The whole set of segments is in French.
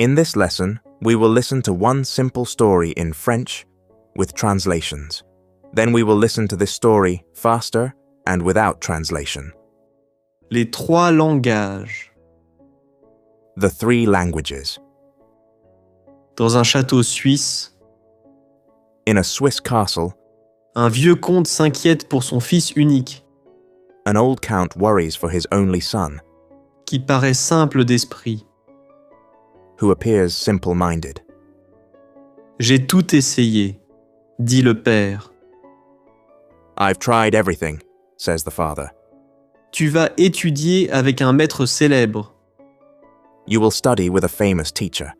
In this lesson, we will listen to one simple story in French with translations. Then we will listen to this story faster and without translation. Les trois langages. The three languages. Dans un château suisse, In a Swiss castle, un vieux comte s'inquiète pour son fils unique, an old count worries for his only son, qui paraît simple d'esprit. who appears simple-minded. J'ai tout essayé, dit le père. I've tried everything, says the father. Tu vas étudier avec un maître célèbre. You will study with a famous teacher.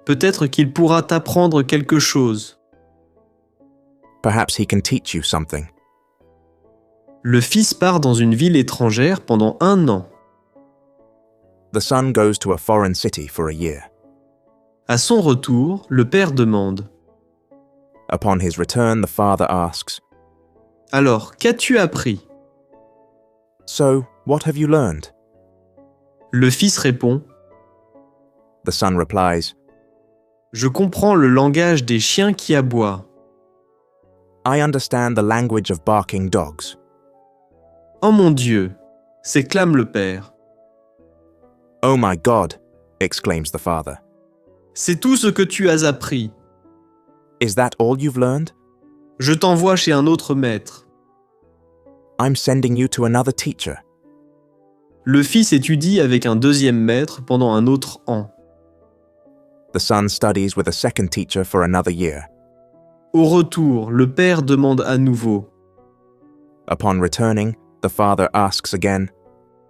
Peut-être qu'il pourra t'apprendre quelque chose. Perhaps he can teach you something. Le fils part dans une ville étrangère pendant 1 an. The son goes to a foreign city for a year. À son retour, le père demande « Upon his return, the father asks, Alors, qu'as-tu appris ?» So, what have you learned? Le fils répond The son replies, « Je comprends le langage des chiens qui aboient. I understand the language of barking dogs. » Oh mon Dieu ! S'exclame le père. Oh my God, exclaims the father. C'est tout ce que tu as appris. Is that all you've learned? Je t'envoie chez un autre maître. I'm sending you to another teacher. Le fils étudie avec un deuxième maître pendant un autre an. The son studies with a second teacher for another year. Au retour, le père demande à nouveau Upon returning, the father asks again,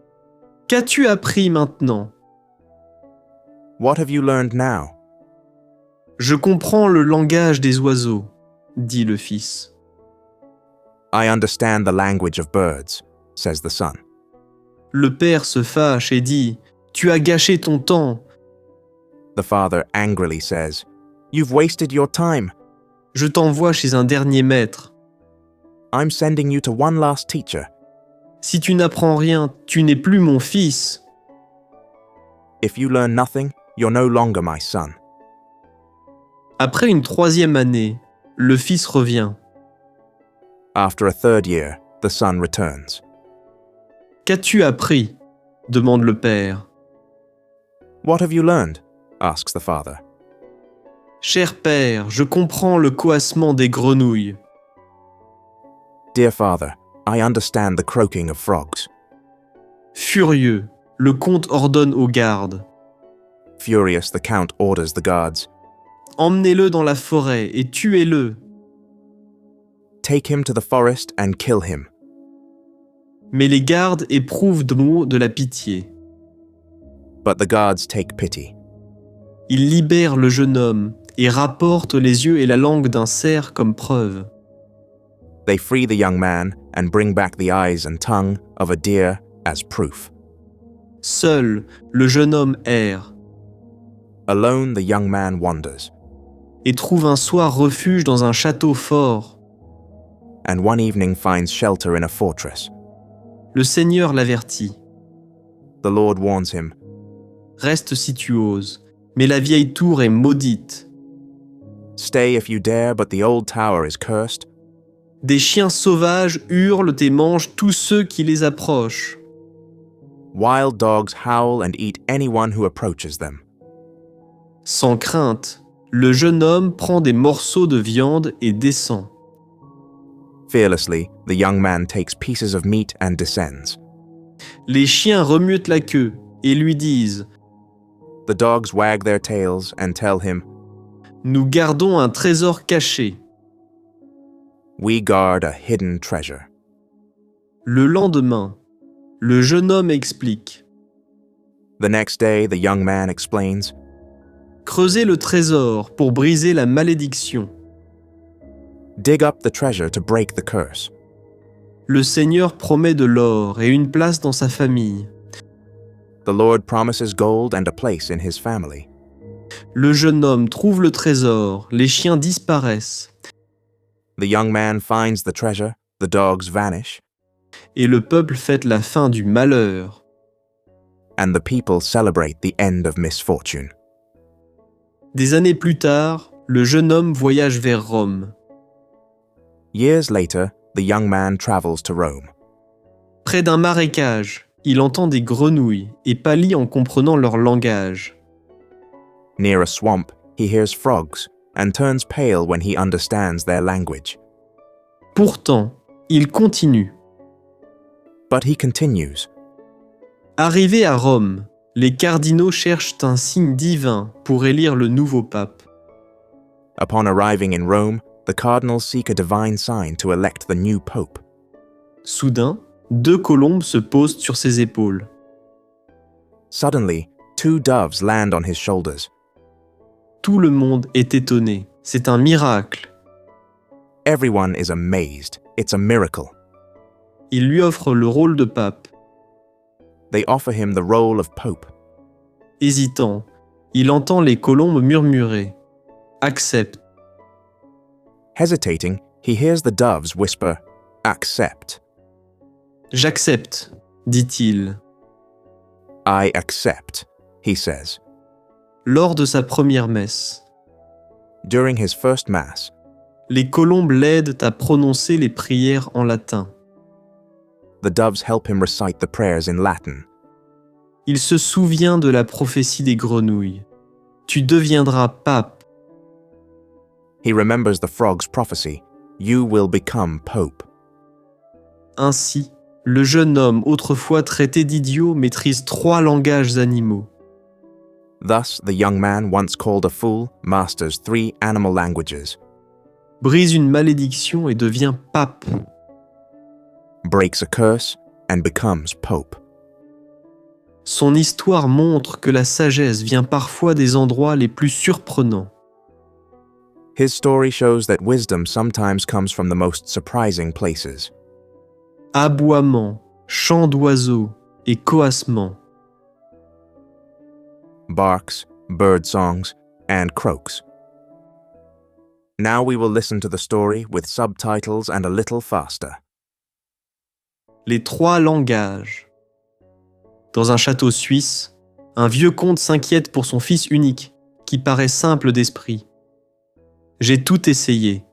« Qu'as-tu appris maintenant ?» What have you learned now? Je comprends le langage des oiseaux, dit le fils. I understand the language of birds, says the son. Le père se fâche et dit « Tu as gâché ton temps. The father angrily says, You've wasted your time. Je t'envoie chez un dernier maître. I'm sending you to one last teacher. Si tu n'apprends rien, tu n'es plus mon fils. If you learn nothing, you're no longer my son. » Après une 3e année, le fils revient. After a third year, the son returns. « Qu'as-tu appris ?» demande le père. What have you learned? Asks the father. « Cher père, je comprends le coassement des grenouilles. Dear father, I understand the croaking of frogs. » Furieux, le comte ordonne aux gardes. Furious, the count orders the guards. Emmenez-le dans la forêt et tuez-le. Take him to the forest and kill him. Mais les gardes éprouvent de la pitié. But the guards take pity. Ils libèrent le jeune homme et rapportent les yeux et la langue d'un cerf comme preuve. They free the young man and bring back the eyes and tongue of a deer as proof. Seul, le jeune homme erre Alone, the young man wanders, et trouve un soir refuge dans un château fort. and one evening finds shelter in a fortress. Le Seigneur l'avertit. The Lord warns him, Reste si tu oses, mais la vieille tour est maudite. Stay if you dare, but the old tower is cursed. Des chiens sauvages hurlent et mangent tous ceux qui les approchent. Wild dogs howl and eat anyone who approaches them. Sans crainte, le jeune homme prend des morceaux de viande et descend. Fearlessly, the young man takes pieces of meat and descends. Les chiens remuent la queue et lui disent The dogs wag their tails and tell him, « Nous gardons un trésor caché. We guard a hidden treasure. » Le lendemain, le jeune homme explique The next day, the young man explains, « Creusez le trésor pour briser la malédiction. Dig up the treasure to break the curse. Le Seigneur promet de l'or et une place dans sa famille. The Lord promises gold and a place in his family. Le jeune homme trouve le trésor, les chiens disparaissent, The young man finds the treasure, the dogs vanish, et le peuple fête la fin du malheur. and the people celebrate the end of misfortune. Des années plus tard, le jeune homme voyage vers Rome. Years later, the young man travels to Rome. Près d'un marécage, il entend des grenouilles et pâlit en comprenant leur langage. Near a swamp, he hears frogs and turns pale when he understands their language. Pourtant, il continue. But he continues. Arrivé à Rome, les cardinaux cherchent un signe divin pour élire le nouveau pape. Upon arriving in Rome, the cardinals seek a divine sign to elect the new pope. Soudain, 2 colombes se posent sur ses épaules. Suddenly, 2 doves land on his shoulders. Tout le monde est étonné. C'est un miracle. Everyone is amazed. It's a miracle. Ils lui offrent le rôle de pape. They offer him the role of pope. Hésitant, il entend les colombes murmurer « Accepte ». Hesitating, he hears the doves whisper, "Accept." « J'accepte », dit-il. I accept, he says. Lors de sa première messe, During his first mass, les colombes l'aident à prononcer les prières en latin. the doves help him recite the prayers in Latin. Il se souvient de la prophétie des grenouilles. « Tu deviendras pape ». He remembers the frog's prophecy, "You will become pope." Ainsi, le jeune homme autrefois traité d'idiot maîtrise 3 langages animaux. Thus, the young man once called a fool masters 3 animal languages, Brise une malédiction et devient pape. breaks a curse, and becomes pope. Son histoire montre que la sagesse vient parfois des endroits les plus surprenants. His story shows that wisdom sometimes comes from the most surprising places. Aboiements, chants d'oiseaux et coassements. Barks, bird songs, and croaks. Now we will listen to the story with subtitles and a little faster. Les 3 langages. Dans un château suisse, un vieux comte s'inquiète pour son fils unique, qui paraît simple d'esprit. « J'ai tout essayé,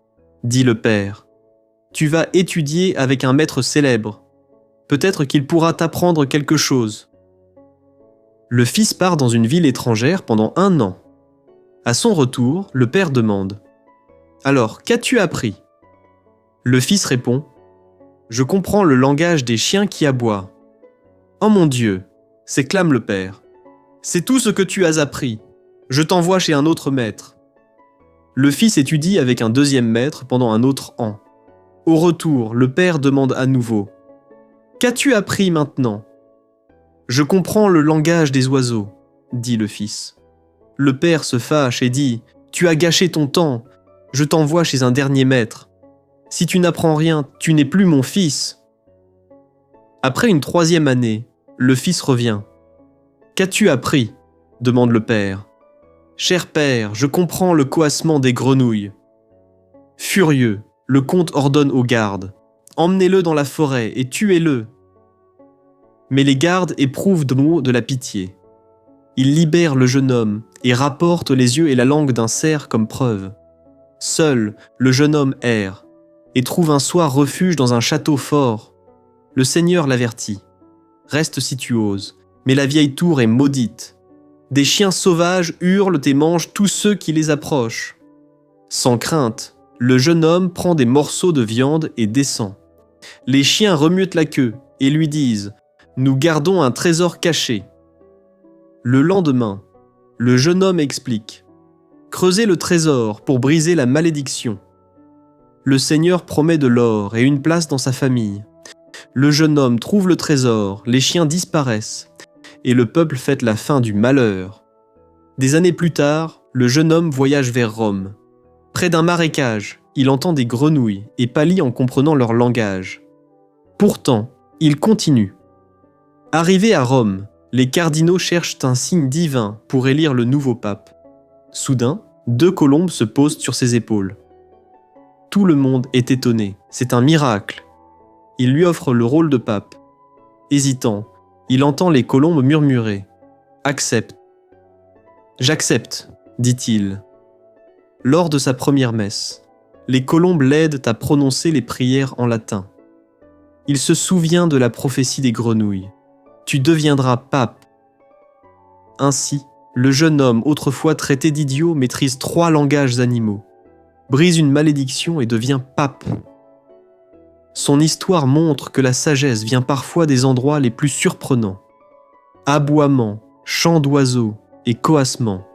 dit le père. Tu vas étudier avec un maître célèbre. Peut-être qu'il pourra t'apprendre quelque chose. » Le fils part dans une ville étrangère pendant 1 an. À son retour, le père demande « Alors, qu'as-tu appris ?» Le fils répond « Je comprends le langage des chiens qui aboient. »« Oh mon Dieu !» s'exclame le père. « C'est tout ce que tu as appris. Je t'envoie chez un autre maître. » Le fils étudie avec un 2e maître pendant un autre an. Au retour, le père demande à nouveau « Qu'as-tu appris maintenant ?»« Je comprends le langage des oiseaux, » dit le fils. Le père se fâche et dit « Tu as gâché ton temps. Je t'envoie chez un dernier maître. Si tu n'apprends rien, tu n'es plus mon fils. » Après une 3e année, le fils revient. « Qu'as-tu appris ?» demande le père. « Cher père, je comprends le coassement des grenouilles. » Furieux, le comte ordonne aux gardes. « Emmenez-le dans la forêt et tuez-le. » Mais les gardes éprouvent de la pitié. Ils libèrent le jeune homme et rapportent les yeux et la langue d'un cerf comme preuve. Seul, le jeune homme erre et trouve un soir refuge dans un château fort. Le seigneur l'avertit. « Reste si tu oses, mais la vieille tour est maudite. Des chiens sauvages hurlent et mangent tous ceux qui les approchent. » Sans crainte, le jeune homme prend des morceaux de viande et descend. Les chiens remuent la queue et lui disent « Nous gardons un trésor caché. » Le lendemain, le jeune homme explique « Creusez le trésor pour briser la malédiction. » Le Seigneur promet de l'or et une place dans sa famille. Le jeune homme trouve le trésor, les chiens disparaissent, et le peuple fête la fin du malheur. Des années plus tard, le jeune homme voyage vers Rome. Près d'un marécage, il entend des grenouilles et pâlit en comprenant leur langage. Pourtant, il continue. Arrivé à Rome, les cardinaux cherchent un signe divin pour élire le nouveau pape. Soudain, 2 colombes se posent sur ses épaules. Tout le monde est étonné. C'est un miracle. Il lui offre le rôle de pape. Hésitant, il entend les colombes murmurer « Accepte ». « J'accepte », dit-il. Lors de sa première messe, les colombes l'aident à prononcer les prières en latin. Il se souvient de la prophétie des grenouilles. « Tu deviendras pape ». Ainsi, le jeune homme, autrefois traité d'idiot, maîtrise 3 langages animaux, brise une malédiction et devient pape. Son histoire montre que la sagesse vient parfois des endroits les plus surprenants. Aboiements, chants d'oiseaux et coassements.